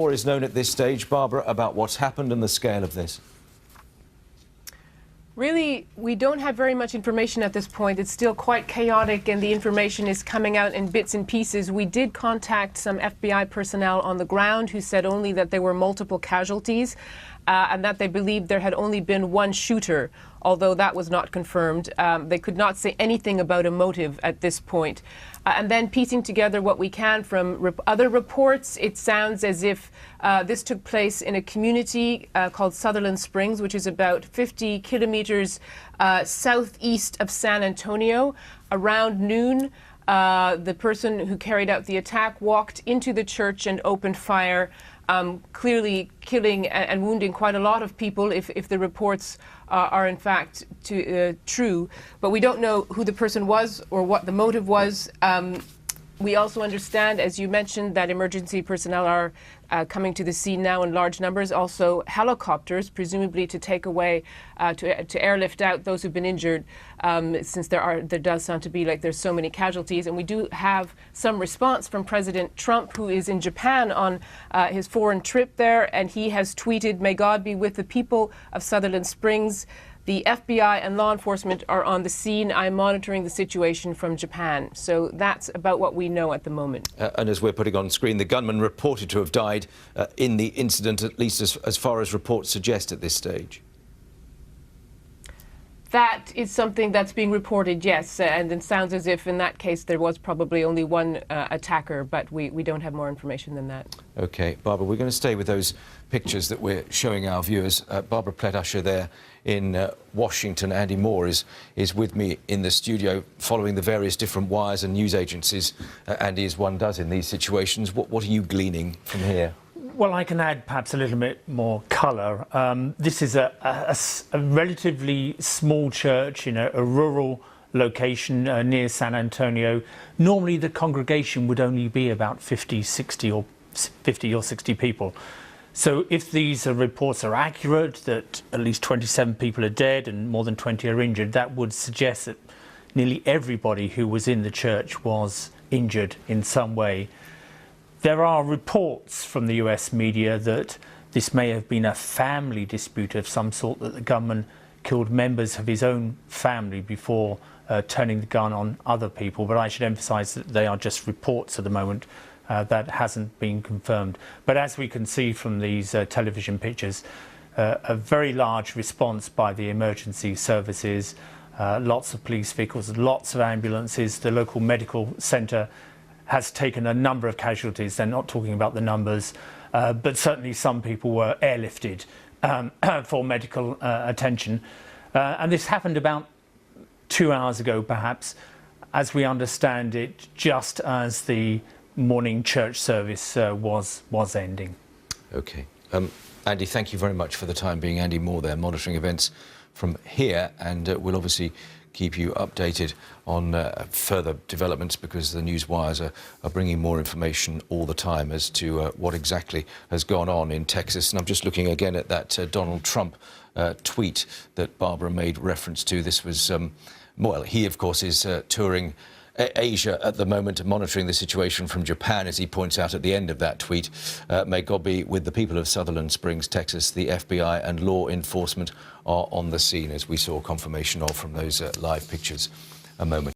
More is known at this stage, Barbara, about what's happened and the scale of this? Really, we don't have very much information at this point. It's still quite chaotic and the information is coming out in bits and pieces. We did contact some FBI personnel on the ground who said only that there were multiple casualties and that they believed there had only been one shooter, although that was not confirmed. They could not say anything about a motive at this point. And then piecing together what we can from other reports, it sounds as if this took place in a community called Sutherland Springs, which is about 50 kilometers southeast of San Antonio. Around noon, the person who carried out the attack walked into the church and opened fire, clearly killing and wounding quite a lot of people if the reports are in fact true. But we don't know who the person was or what the motive was. We also understand, as you mentioned, that emergency personnel are coming to the scene now in large numbers. Also helicopters, presumably to take away, to airlift out those who've been injured, since there does sound to be like there's so many casualties. And we do have some response from President Trump, who is in Japan on his foreign trip there, and he has tweeted, "May God be with the people of Sutherland Springs. The FBI and law enforcement are on the scene. I'm monitoring the situation from Japan." So that's about what we know at the moment. And as we're putting on screen, the gunman reported to have died in the incident, at least as far as reports suggest at this stage. That is something that's being reported, yes, and it sounds as if in that case there was probably only one attacker, but we don't have more information than that. OK, Barbara, we're going to stay with those pictures that we're showing our viewers. Barbara Plett-Usher there in Washington. Andy Moore is with me in the studio following the various different wires and news agencies, Andy, as one does in these situations. What are you gleaning from here? Well, I can add perhaps a little bit more colour. This is a relatively small church in a rural location near San Antonio. Normally the congregation would only be about 50 or 60 people. So if these reports are accurate, that at least 27 people are dead and more than 20 are injured, that would suggest that nearly everybody who was in the church was injured in some way. There are reports from the US media that this may have been a family dispute of some sort, that the gunman killed members of his own family before turning the gun on other people. But I should emphasize that they are just reports at the moment. That hasn't been confirmed. But as we can see from these television pictures, a very large response by the emergency services, lots of police vehicles, lots of ambulances. The local medical centre has taken a number of casualties. They're not talking about the numbers, but certainly some people were airlifted for medical attention. And this happened about 2 hours ago, perhaps, as we understand it, just as the morning church service was ending. OK. Andy, thank you very much for the time being. Andy Moore there, monitoring events from here, and we'll obviously keep you updated on further developments, because the news wires are bringing more information all the time as to what exactly has gone on in Texas. And I'm just looking again at that Donald Trump tweet that Barbara made reference to. This was, well, he, of course, is touring Asia at the moment, monitoring the situation from Japan, as he points out at the end of that tweet. May God be with the people of Sutherland Springs, Texas. The FBI and law enforcement are on the scene, as we saw confirmation of from those live pictures a moment